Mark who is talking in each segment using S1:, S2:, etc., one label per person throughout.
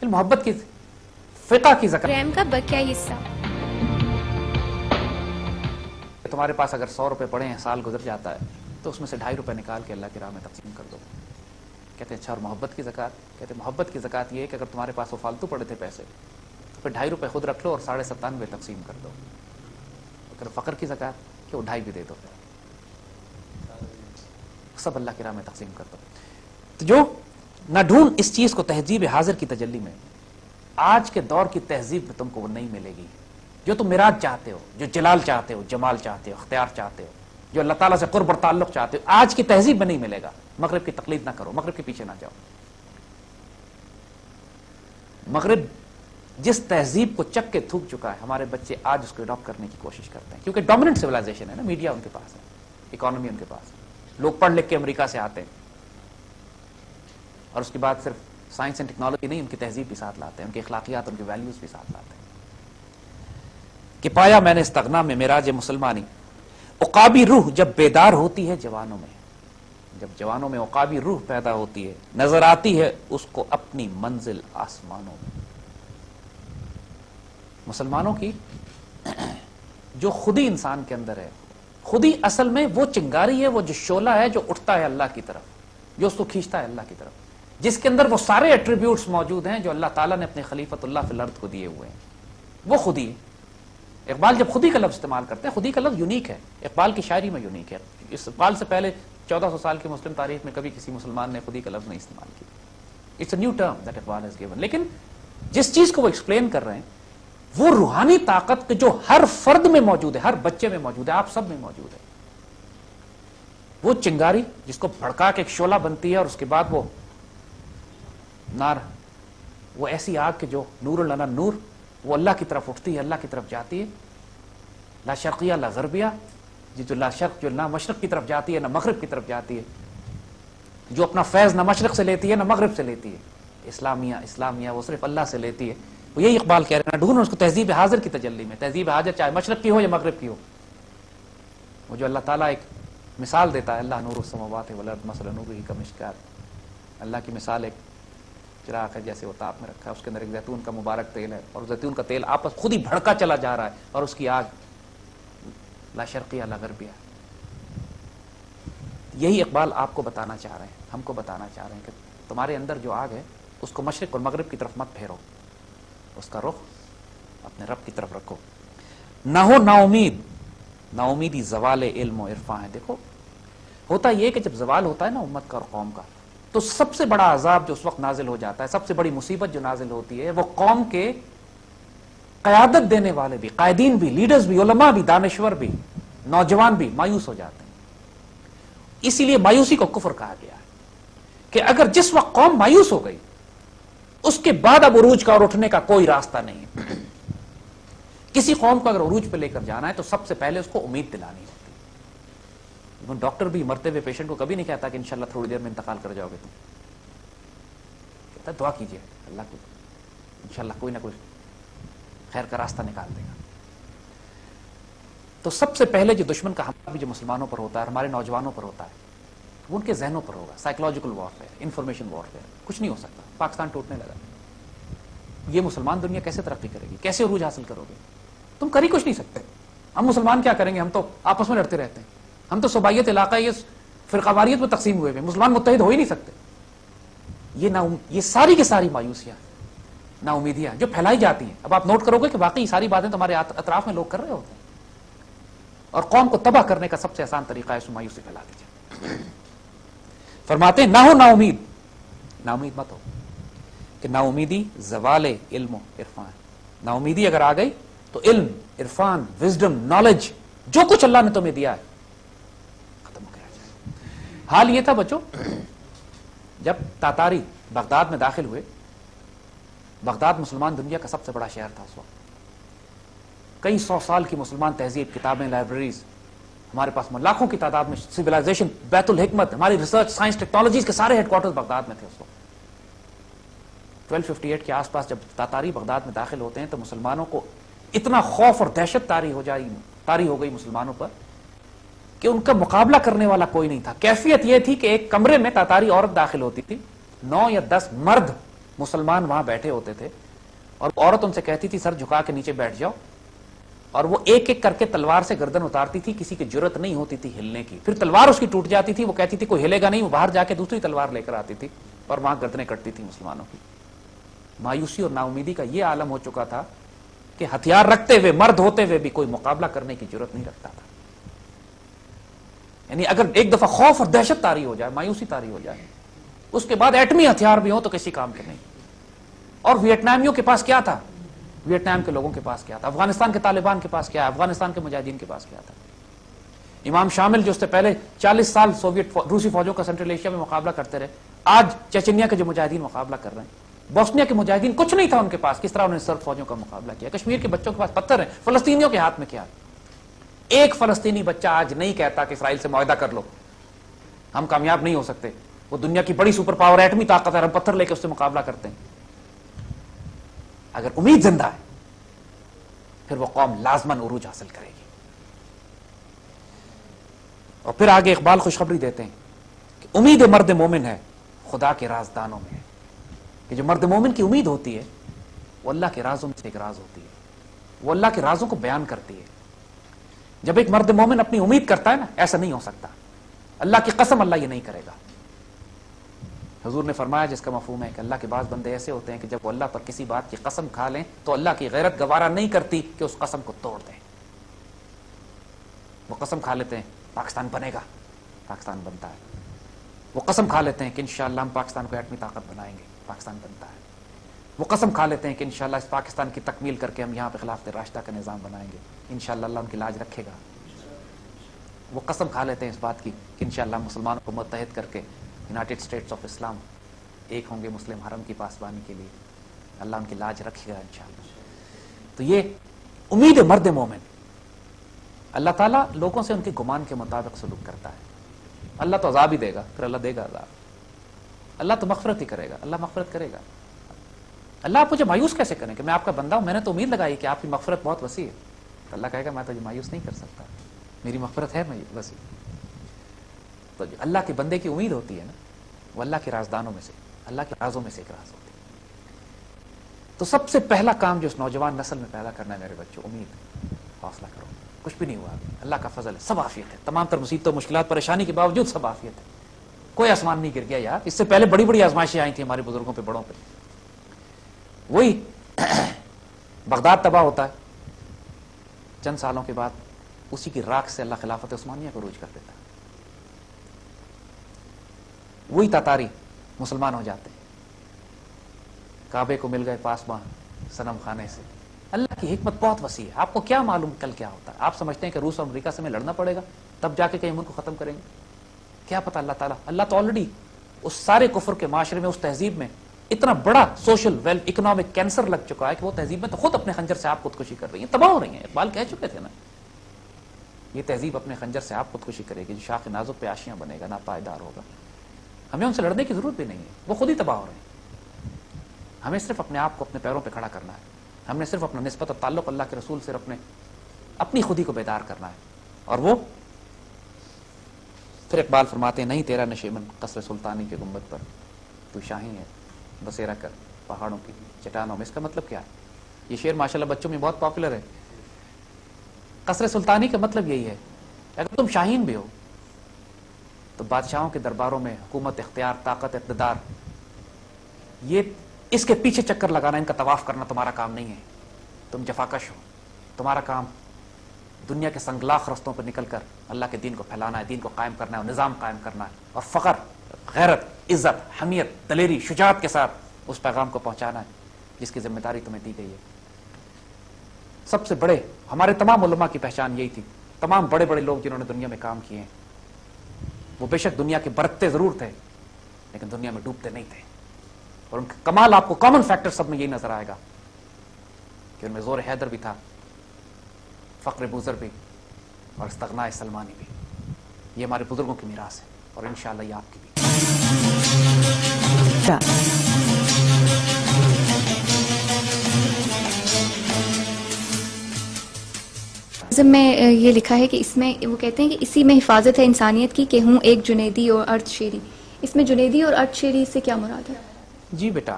S1: محبت کی فقہ کی زکات.
S2: رحم کا بقیہ حصہ
S1: تمہارے پاس اگر 100 روپے پڑے ہیں، سال گزر جاتا ہے تو اس میں سے 2.5 روپے نکال کے اللہ کی راہ میں تقسیم کر دو. کہتے ہیں اچھا اور محبت کی زکات؟ کہتے ہیں محبت کی زکات یہ ہے کہ اگر تمہارے پاس وہ فالتو پڑے تھے پیسے تو پھر 2.5 روپے خود رکھ لو اور 97.5 تقسیم کر دو. اگر فقر کی زکات کہ وہ 2.5 بھی دے دو، سب اللہ کی راہ میں تقسیم کر دو. تو جو نہ ڈھونڈ اس چیز کو تہذیب حاضر کی تجلی میں، آج کے دور کی تہذیب میں تم کو وہ نہیں ملے گی. جو تم میراج چاہتے ہو، جو جلال چاہتے ہو، جمال چاہتے ہو، اختیار چاہتے ہو، جو اللہ تعالیٰ سے قرب اور تعلق چاہتے ہو، آج کی تہذیب میں نہیں ملے گا. مغرب کی تقلید نہ کرو، مغرب کے پیچھے نہ جاؤ. مغرب جس تہذیب کو چک کے تھوک چکا ہے، ہمارے بچے آج اس کو اڈاپٹ کرنے کی کوشش کرتے ہیں، کیونکہ ڈومیننٹ سویلائزیشن ہے نا. میڈیا ان کے پاس ہے، اکانومی ان کے پاس ہے، لوگ پڑھ لکھ کے امریکہ سے آتے ہیں اور اس کے بعد صرف سائنس اینڈ ٹیکنالوجی نہیں، ان کی تہذیب بھی ساتھ لاتے ہیں، ان کی اخلاقیات، ان کی ویلیوز بھی ساتھ لاتے ہیں. کہ پایا میں نے استغنا میں معراج مسلمانی، عقابی روح جب بیدار ہوتی ہے جوانوں میں، جب جوانوں میں عقابی روح پیدا ہوتی ہے، نظر آتی ہے اس کو اپنی منزل آسمانوں میں. مسلمانوں کی جو خودی انسان کے اندر ہے، خودی اصل میں وہ چنگاری ہے، وہ جو شعلہ ہے جو اٹھتا ہے اللہ کی طرف، جو اس کو کھینچتا ہے اللہ کی طرف، جس کے اندر وہ سارے ایٹریبیوٹس موجود ہیں جو اللہ تعالیٰ نے اپنے خلیفۃ اللہ فی الارض کو دیے ہوئے ہیں. وہ خودی ہے. اقبال جب خودی کا لفظ استعمال کرتے ہیں، خودی کا لفظ یونیک ہے، اقبال کی شاعری میں یونیک ہے. اس اقبال سے پہلے 1400 سال کی مسلم تاریخ میں کبھی کسی مسلمان نے خودی کا لفظ نہیں استعمال کیا. It's a new term that Iqbal has given. لیکن جس چیز کو وہ ایکسپلین کر رہے ہیں وہ روحانی طاقت جو ہر فرد میں موجود ہے، ہر بچے میں موجود ہے، آپ سب میں موجود ہے. وہ چنگاری جس کو بھڑکا کے ایک شعلہ بنتی ہے اور اس کے بعد وہ نار، وہ ایسی آگ کہ جو نور لنا نور، وہ اللہ کی طرف اٹھتی ہے، اللہ کی طرف جاتی ہے. لا شرقیہ لا غربیہ، جو لا شرق، جو نہ مشرق کی طرف جاتی ہے نہ مغرب کی طرف جاتی ہے، جو اپنا فیض نہ مشرق سے لیتی ہے نہ مغرب سے لیتی ہے. اسلامیہ اسلامیہ وہ صرف اللہ سے لیتی ہے. وہ یہی اقبال کہہ رہے ہیں، ڈھونڈو اس کو تہذیب حاضر کی تجلی میں. تہذیب حاضر چاہے مشرق کی ہو یا مغرب کی ہو، وہ جو اللہ تعالیٰ ایک مثال دیتا ہے، اللہ نور السماوات والارض مثل نورہ کمشکات، اللہ کی مثال ایک چراغ ہے جیسے وہ تاپ میں رکھا ہے، اس کے اندر ایک زیتون کا مبارک تیل ہے اور زیتون کا تیل آپس خود ہی بھڑکا چلا جا رہا ہے اور اس کی آگ لا شرقیہ لا غربیہ. یہی اقبال آپ کو بتانا چاہ رہے ہیں، ہم کو بتانا چاہ رہے ہیں کہ تمہارے اندر جو آگ ہے اس کو مشرق اور مغرب کی طرف مت پھیرو، اس کا رخ اپنے رب کی طرف رکھو. نہ ہو نا امید، نا امیدی زوال علم و عرفان ہے. دیکھو ہوتا یہ کہ جب زوال ہوتا ہے نا امت کا اور قوم کا، تو سب سے بڑا عذاب جو اس وقت نازل ہو جاتا ہے، سب سے بڑی مصیبت جو نازل ہوتی ہے، وہ قوم کے قیادت دینے والے بھی، قائدین بھی، لیڈرز بھی، علماء بھی، دانشور بھی، نوجوان بھی مایوس ہو جاتے ہیں. اسی لیے مایوسی کو کفر کہا گیا ہے کہ اگر جس وقت قوم مایوس ہو گئی اس کے بعد اب عروج کا اور اٹھنے کا کوئی راستہ نہیں ہے. کسی قوم کو اگر عروج پہ لے کر جانا ہے تو سب سے پہلے اس کو امید دلانی ہوتی ہے. ڈاکٹر بھی مرتے ہوئے پیشنٹ کو کبھی نہیں کہتا کہ انشاءاللہ تھوڑی دیر میں انتقال کر جاؤ گے، تم کہتا ہے دعا کیجئے اللہ کو، انشاءاللہ کوئی نہ کوئی خیر کا راستہ نکال دے گا. تو سب سے پہلے جو دشمن کا حملہ بھی جو مسلمانوں پر ہوتا ہے، ہمارے نوجوانوں پر ہوتا ہے، وہ ان کے ذہنوں پر ہوگا. Psychological warfare, information warfare. کچھ نہیں ہو سکتا. پاکستان ٹوٹنے لگا، یہ مسلمان دنیا کیسے ترقی کرے گی، کیسے عروج حاصل کرو گے؟ تم کر ہی کچھ نہیں سکتے. ہم مسلمان کیا کریں گے؟ ہم تو آپس میں لڑتے رہتے ہیں. ہم تو صوبائیت علاقہ یہ فرقواریت میں تقسیم ہوئے ہوئے، مسلمان متحد ہو ہی نہیں سکتے. یہ ساری کی ساری مایوسیاں، نا امیدیاں جو پھیلائی جاتی ہیں. اب آپ نوٹ کرو گے کہ واقعی ساری باتیں تمہارے اطراف میں لوگ کر رہے ہوتے ہیں، اور قوم کو تباہ کرنے کا سب سے آسان طریقہ ہے اس مایوسی پھیلا دیجیے. فرماتے ہیں نہ ہو نا امید، نا امید مت ہو، کہ نا امیدی زوال علم و عرفان. نا امیدی اگر آ گئی تو علم، عرفان، وزڈم، نالج، جو کچھ اللہ نے تمہیں دیا ہے ختم ہو گیا. حال یہ تھا بچوں، جب تاتاری بغداد میں داخل ہوئے، بغداد مسلمان دنیا کا سب سے بڑا شہر تھا اس وقت. کئی 100 سال کی مسلمان تہذیب، کتابیں، لائبریریز ہمارے پاس لاکھوں کی تعداد میں، سویلائزیشن، بیت الحکمت، ہماری ریسرچ، سائنس، ٹیکنالوجیز کے سارے ہیڈ کوارٹرز بغداد میں تھے اس وقت. 1258 کے آس پاس جب تاتاری بغداد میں داخل ہوتے ہیں تو مسلمانوں کو اتنا خوف اور دہشت طاری ہو گئی مسلمانوں پر کہ ان کا مقابلہ کرنے والا کوئی نہیں تھا. کیفیت یہ تھی کہ ایک کمرے میں تاتاری عورت داخل ہوتی تھی، 9 یا 10 مرد مسلمان وہاں بیٹھے ہوتے تھے اور عورت ان سے کہتی تھی سر جھکا کے نیچے بیٹھ جاؤ، اور وہ ایک ایک کر کے تلوار سے گردن اتارتی تھی، کسی کی جرت نہیں ہوتی تھی ہلنے کی، پھر تلوار اس کی ٹوٹ جاتی تھی، وہ کہتی تھی کوئی ہلے گا نہیں، وہ باہر جا کے دوسری تلوار لے کر آتی تھی اور وہاں گردنیں کٹتی تھی مسلمانوں کی۔ مایوسی اور نا امیدی کا یہ عالم ہو چکا تھا کہ ہتھیار رکھتے ہوئے، مرد ہوتے ہوئے بھی کوئی مقابلہ کرنے کی جرت نہیں رکھتا تھا۔ یعنی اگر ایک دفعہ خوف اور دہشت طاری ہو جائے، مایوسی طاری ہو جائے، اس کے بعد ایٹمی ہتھیار بھی ہو تو کسی کام کے نہیں۔ اور ویتنامیوں کے پاس کیا تھا؟ ویتنام کے لوگوں کے پاس کیا تھا؟ افغانستان کے طالبان کے پاس کیا ہے؟ افغانستان کے مجاہدین کے پاس کیا تھا؟ امام شامل جو اس سے پہلے 40 سال روسی فوجوں کا سینٹرل ایشیا میں مقابلہ کرتے رہے، آج چیچنیا کے جو مجاہدین مقابلہ کر رہے ہیں، بوسنیا کے مجاہدین کچھ نہیں تھا ان کے پاس، کس طرح انہوں نے سرب فوجوں کا مقابلہ کیا؟ کشمیر کے بچوں کے پاس پتھر ہیں، فلسطینیوں کے ہاتھ میں کیا ہے؟ ایک فلسطینی بچہ آج نہیں کہتا کہ اسرائیل سے معاہدہ کر لو، ہم کامیاب نہیں ہو سکتے، وہ دنیا کی بڑی سپر پاور ایٹمی طاقت ہے، ہم پتھر لے کے اس سے مقابلہ کرتے ہیں۔ اگر امید زندہ ہے پھر وہ قوم لازماً عروج حاصل کرے گی۔ اور پھر آگے اقبال خوشخبری دیتے ہیں کہ امید مرد مومن ہے خدا کے رازدانوں میں ہے، کہ جو مرد مومن کی امید ہوتی ہے وہ اللہ کے رازوں میں سے ایک راز ہوتی ہے، وہ اللہ کے رازوں کو بیان کرتی ہے۔ جب ایک مرد مومن اپنی امید کرتا ہے نا، ایسا نہیں ہو سکتا، اللہ کی قسم اللہ یہ نہیں کرے گا۔ حضور نے فرمایا جس کا مفہوم ہے کہ اللہ کے بعض بندے ایسے ہوتے ہیں کہ جب وہ اللہ پر کسی بات کی قسم کھا لیں تو اللہ کی غیرت گوارا نہیں کرتی کہ اس قسم کو توڑ دیں۔ وہ قسم کھا لیتے ہیں پاکستان بنے گا، پاکستان بنتا ہے۔ وہ قسم کھا لیتے ہیں کہ انشاءاللہ ہم پاکستان کو ایٹمی طاقت بنائیں گے، پاکستان بنتا ہے۔ وہ قسم کھا لیتے ہیں کہ انشاءاللہ اس پاکستان کی تکمیل کر کے ہم یہاں پہ خلافت راشدہ کا نظام بنائیں گے، انشاءاللہ اللہ ان کی لاج رکھے گا۔ وہ قسم کھا لیتے ہیں اس بات کی کہ انشاءاللہ مسلمانوں کو متحد کر کے یونائٹڈ اسٹیٹس آف اسلام ایک ہوں گے مسلم حرم کی پاسبانی کے لیے، اللہ ان کی لاج رکھے گا انشاءاللہ۔ تو یہ امید مرد مومن۔ اللہ تعالیٰ لوگوں سے ان کے گمان کے مطابق سلوک کرتا ہے۔ اللہ تو عذاب ہی دے گا، پھر اللہ دے گا عذاب۔ اللہ تو مغفرت ہی کرے گا، اللہ مغفرت کرے گا۔ اللہ آپ مجھے مایوس کیسے کریں کہ میں آپ کا بندہ ہوں، میں نے تو امید لگائی کہ آپ کی مغفرت بہت وسیع ہے۔ تو اللہ کہے گا میں تجھے مایوس نہیں کر سکتا، میری مغفرت ہے وسیع۔ تو جو اللہ کے بندے کی امید ہوتی ہے نا، وہ اللہ کے رازدانوں میں سے، اللہ کے رازوں میں سے ایک راز ہوتی ہے۔ تو سب سے پہلا کام جو اس نوجوان نسل میں پیدا کرنا ہے میرے بچوں، امید، حوصلہ کرو، کچھ بھی نہیں ہوا، اللہ کا فضل ہے، سب عافیت ہے، تمام تر مصیبتوں مشکلات پریشانی کے باوجود سب عافیت ہے، کوئی آسمان نہیں گر گیا یار۔ اس سے پہلے بڑی بڑی آزمائشیں آئی تھیں ہمارے بزرگوں پہ، بڑوں پہ۔ وہی بغداد تباہ ہوتا ہے، چند سالوں کے بعد اسی کی راکھ سے اللہ خلافت عثمانیہ کو عروج کر دیتا ہے۔ وہی تاتاری مسلمان ہو جاتے ہیں، کعبے کو مل گئے پاسباں صنم خانے سے۔ اللہ کی حکمت بہت وسیع ہے، آپ کو کیا معلوم کل کیا ہوتا ہے؟ آپ سمجھتے ہیں کہ روس اور امریکہ سے میں لڑنا پڑے گا تب جا کے کہیں ان کو ختم کریں گے؟ کیا پتہ اللہ تعالیٰ، اللہ تو آلریڈی اس سارے کفر کے معاشرے میں، اس تہذیب میں اتنا بڑا سوشل اکنامک کینسر لگ چکا ہے کہ وہ تہذیب میں تو خود اپنے خنجر سے آپ خودکشی کر رہی ہیں، تباہ ہو رہی ہیں۔ اقبال کہہ چکے تھے نا، یہ تہذیب اپنے خنجر سے آپ خودکشی کرے گی، جو شاخ نازک پہ آشیاں بنے گا، ناپائیدار ہوگا۔ ہمیں ان سے لڑنے کی ضرورت بھی نہیں ہے، وہ خود ہی تباہ ہو رہے ہیں۔ ہمیں صرف اپنے آپ کو اپنے پیروں پہ کھڑا کرنا ہے، ہم نے صرف اپنا نسبت اور تعلق اللہ کے رسول سے اپنی خودی کو بیدار کرنا ہے۔ اور وہ پھر اقبال فرماتے ہیں نہیں تیرا نشیمن قصر سلطانی کے گنبد پر، تو شاہی ہے بسیرا کر پہاڑوں کی چٹانوں میں۔ اس کا مطلب کیا ہے؟ یہ شعر ماشاءاللہ بچوں میں بہت پاپولر ہے۔ قصر سلطانی کا مطلب یہی ہے، اگر تم شاہین بھی ہو تو بادشاہوں کے درباروں میں حکومت، اختیار، طاقت، اقتدار، یہ اس کے پیچھے چکر لگانا، ان کا طواف کرنا تمہارا کام نہیں ہے۔ تم جفاکش ہو، تمہارا کام دنیا کے سنگلاخ رستوں پر نکل کر اللہ کے دین کو پھیلانا ہے، دین کو قائم کرنا ہے، اور نظام قائم کرنا ہے، اور فخر، غیرت، عزت، حمیت، دلیری، شجاعت کے ساتھ اس پیغام کو پہنچانا ہے جس کی ذمہ داری تمہیں دی گئی ہے۔ سب سے بڑے ہمارے تمام علماء کی پہچان یہی تھی، تمام بڑے بڑے لوگ جنہوں نے دنیا میں کام کیے ہیں، وہ بے شک دنیا کے برتتے ضرور تھے لیکن دنیا میں ڈوبتے نہیں تھے۔ اور ان کا کمال آپ کو کامن فیکٹر سب میں یہی نظر آئے گا کہ ان میں زور حیدر بھی تھا، فقر بوزر بھی، اور استغناء سلمانی بھی۔ یہ ہمارے بزرگوں کی میراث ہے اور انشاءاللہ یہ آپ کی بھی۔
S2: میں یہ لکھا ہے کہ اس میں وہ کہتے ہیں کہ اسی میں حفاظت ہے انسانیت کی کہ ہوں ایک جنیدی اور ارتھ شیری۔ اس میں جنیدی اور ارتھ شیری سے کیا مراد ہے؟
S1: جی بیٹا،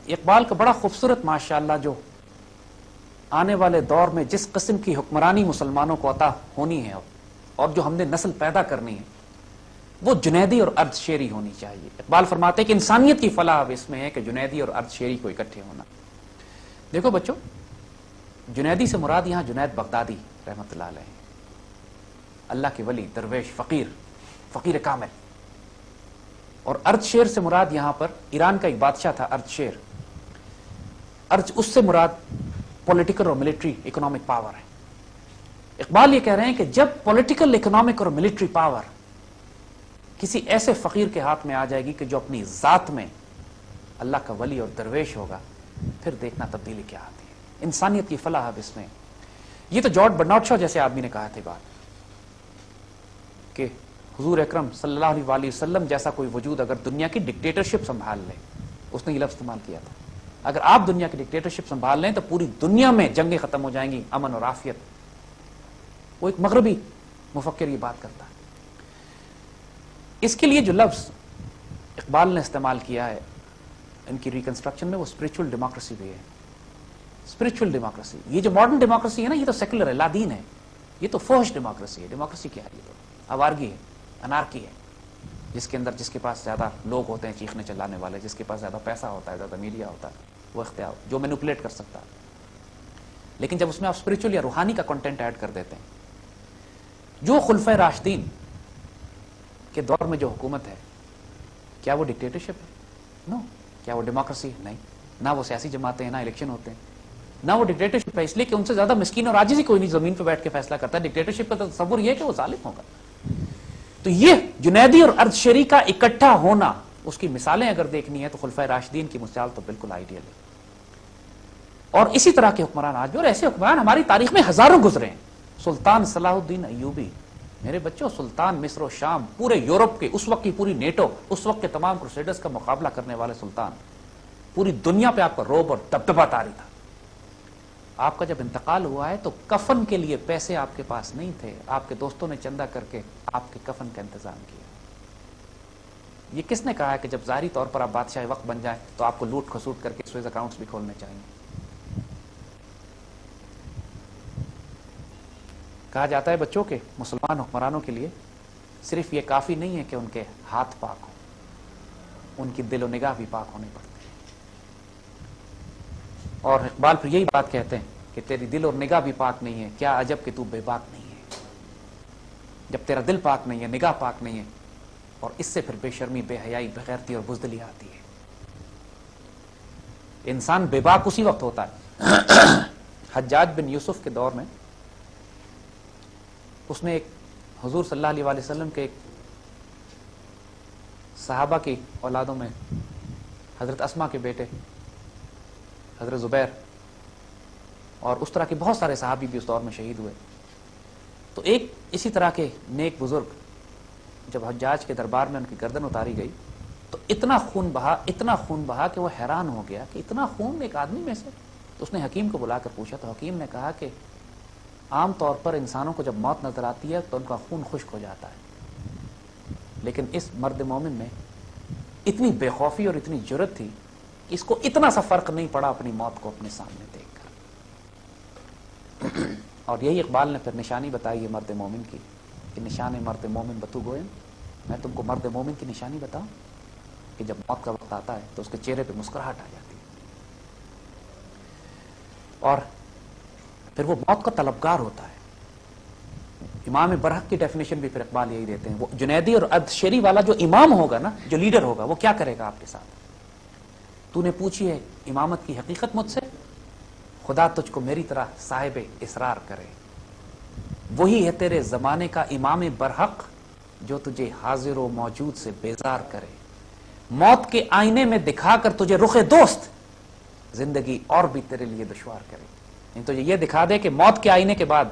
S1: اقبال کا بڑا خوبصورت ماشاءاللہ جو آنے والے دور میں جس قسم کی حکمرانی مسلمانوں کو عطا ہونی ہے اور جو ہم نے نسل پیدا کرنی ہے وہ جنیدی اور ارد شیری ہونی چاہیے. اقبال فرماتے ہیں کہ انسانیت کی فلاح اب اس میں ہے کہ جنیدی اور ارد شیری کو اکٹھے ہونا. دیکھو بچوں، جنیدی سے مراد یہاں جنید بغدادی رحمت اللہ علیہ، اللہ کے ولی، درویش، فقیر کامل. اور ارد شیر سے مراد یہاں پر ایران کا ایک بادشاہ تھا ارد شیر. اس سے مراد پولیٹیکل اور ملٹری اکنامک پاور ہے. اقبال یہ کہہ رہے ہیں کہ جب پولیٹیکل، اکنامک اور ملٹری پاور کسی ایسے فقیر کے ہاتھ میں آ جائے گی کہ جو اپنی ذات میں اللہ کا ولی اور درویش ہوگا، پھر دیکھنا تبدیلی کیا آتی ہے. انسانیت کی فلاح اب اس میں. یہ تو جارج برنارڈ شاہ جیسے آدمی نے کہا تھا بات کہ حضور اکرم صلی اللہ علیہ وسلم جیسا کوئی وجود اگر دنیا کی ڈکٹیٹرشپ سنبھال لے، اس نے یہ لفظ استعمال کیا تھا، اگر آپ دنیا کی ڈکٹیٹرشپ سنبھال لیں تو پوری دنیا میں جنگیں ختم ہو جائیں گی، امن اور عافیت. وہ ایک مغربی مفکر یہ بات کرتا ہے. اس کے لیے جو لفظ اقبال نے استعمال کیا ہے ان کی ریکنسٹرکشن میں، وہ اسپرچل ڈیموکریسی بھی ہے. اسپرچل ڈیموکریسی، یہ جو ماڈرن ڈیموکریسی ہے نا، یہ تو سیکولر ہے، لا دین ہے. یہ تو فحش ڈیموکریسی ہے. ڈیموکریسی کیا ہے؟ یہ تو آوارگی ہے، انارکی ہے، جس کے اندر جس کے پاس زیادہ لوگ ہوتے ہیں چیخنے چلانے والے، جس کے پاس زیادہ پیسہ ہوتا ہے، زیادہ میڈیا ہوتا ہے، وہ اختیار جو مینوپولیٹ کر سکتا ہے. لیکن جب اس میں آپ اسپرچل یا روحانی کا کنٹینٹ ایڈ کر دیتے ہیں، جو خلفۂ راشدین کے دور میں جو حکومت ہے، کیا وہ ڈکٹیٹرشپ ہے؟ نو. کیا وہ ڈیموکریسی؟ نہیں. نہ وہ سیاسی جماعتیں ہیں، نہ الیکشن ہوتے ہیں، نہ وہ ڈکٹیٹرشپ ہے. اس لیے کہ ان سے زیادہ مسکین اور عاجز ہی کوئی نہیں زمین پہ بیٹھ کے فیصلہ کرتا ہے. ڈکٹیٹرشپ کا تصور یہ ہے کہ وہ ظالم ہوگا. تو یہ جنیدی اور ارد شیری کا اکٹھا ہونا، اس کی مثالیں اگر دیکھنی ہے تو خلفۂ راشدین کی مثال تو بالکل آئیڈیل ہے. اور اسی طرح کے حکمران آج بھی، اور ایسے حکمران ہماری تاریخ میں ہزاروں گزرے ہیں. سلطان صلاح الدین ایوبی، میرے بچوں، سلطان مصر و شام، پورے یورپ کے، اس وقت کی پوری نیٹو، اس وقت کے تمام کروسیڈرز کا مقابلہ کرنے والے سلطان، پوری دنیا پہ آپ کا روب اور دبدبہ طاری تھا. آپ کا جب انتقال ہوا ہے تو کفن کے لیے پیسے آپ کے پاس نہیں تھے، آپ کے دوستوں نے چندہ کر کے آپ کے کفن کا انتظام کیا. یہ کس نے کہا ہے کہ جب ظاہری طور پر آپ بادشاہ وقت بن جائیں تو آپ کو لوٹ کھسوٹ کر کے سوئز اکاؤنٹس بھی کھولنے چاہیے؟ کہا جاتا ہے بچوں کے مسلمان حکمرانوں کے لیے صرف یہ کافی نہیں ہے کہ ان کے ہاتھ پاک ہوں، ان کی دل و نگاہ بھی پاک ہونے پڑتے ہیں. اور اقبال پھر یہی بات کہتے ہیں کہ تیری دل اور نگاہ بھی پاک نہیں ہے، کیا عجب کہ تو بے باک نہیں ہے. جب تیرا دل پاک نہیں ہے، نگاہ پاک نہیں ہے، اور اس سے پھر بے شرمی، بے حیائی، بے غیرتی اور بزدلی آتی ہے. انسان بے باک اسی وقت ہوتا ہے. حجاج بن یوسف کے دور میں اس نے ایک حضور صلی اللہ علیہ وسلم کے ایک صحابہ کی اولادوں میں حضرت اسما کے بیٹے حضرت زبیر اور اس طرح کے بہت سارے صحابی بھی اس دور میں شہید ہوئے. تو ایک اسی طرح کے نیک بزرگ جب حجاج کے دربار میں ان کی گردن اتاری گئی تو اتنا خون بہا کہ وہ حیران ہو گیا کہ اتنا خون ایک آدمی میں سے. تو اس نے حکیم کو بلا کر پوچھا تو حکیم نے کہا کہ عام طور پر انسانوں کو جب موت نظر آتی ہے تو ان کا خون خشک ہو جاتا ہے، لیکن اس مرد مومن میں اتنی بے خوفی اور اتنی جرأت تھی کہ اس کو اتنا سا فرق نہیں پڑا اپنی موت کو اپنے سامنے دیکھ کر. اور یہی اقبال نے پھر نشانی بتائی ہے مرد مومن کی کہ نشان مرد مومن بتو گوئن. میں تم کو مرد مومن کی نشانی بتاؤں کہ جب موت کا وقت آتا ہے تو اس کے چہرے پہ مسکراہٹ آ جاتی ہے، اور پھر وہ موت کا طلبگار ہوتا ہے. امام برحق کی ڈیفینیشن بھی پھر اقبال یہی دیتے ہیں. وہ جنیدی اور ارد شیری والا جو امام ہوگا نا، جو لیڈر ہوگا، وہ کیا کرے گا آپ کے ساتھ؟ تو نے پوچھی ہے امامت کی حقیقت مجھ سے، خدا تجھ کو میری طرح صاحب اسرار کرے. وہی ہے تیرے زمانے کا امام برحق جو تجھے حاضر و موجود سے بیزار کرے. موت کے آئینے میں دکھا کر تجھے رخ دوست زندگی اور بھی تیرے لیے دشوار کرے. تو یہ دکھا دے کہ موت کے آئینے کے بعد،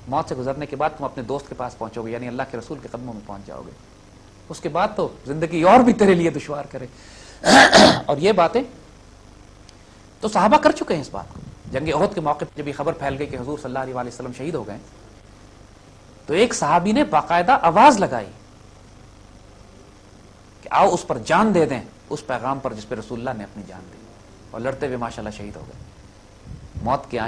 S1: موت سے گزرنے کے بعد تم اپنے دوست کے پاس پہنچو گے، یعنی اللہ کے رسول کے قدموں میں پہنچ جاؤ گے. اس کے بعد تو زندگی اور بھی تیرے لیے دشوار کرے. اور یہ باتیں تو صحابہ کر چکے ہیں. اس بات کو جنگ احد کے موقع پہ جب یہ خبر پھیل گئی کہ حضور صلی اللہ علیہ وسلم شہید ہو گئے تو ایک صحابی نے باقاعدہ آواز لگائی کہ آؤ اس پر جان دے دیں، اس پیغام پر جس پہ رسول اللہ نے اپنی جان دی. اور لڑتے ہوئے ماشاءاللہ شہید ہو گئے. موت کے آئیں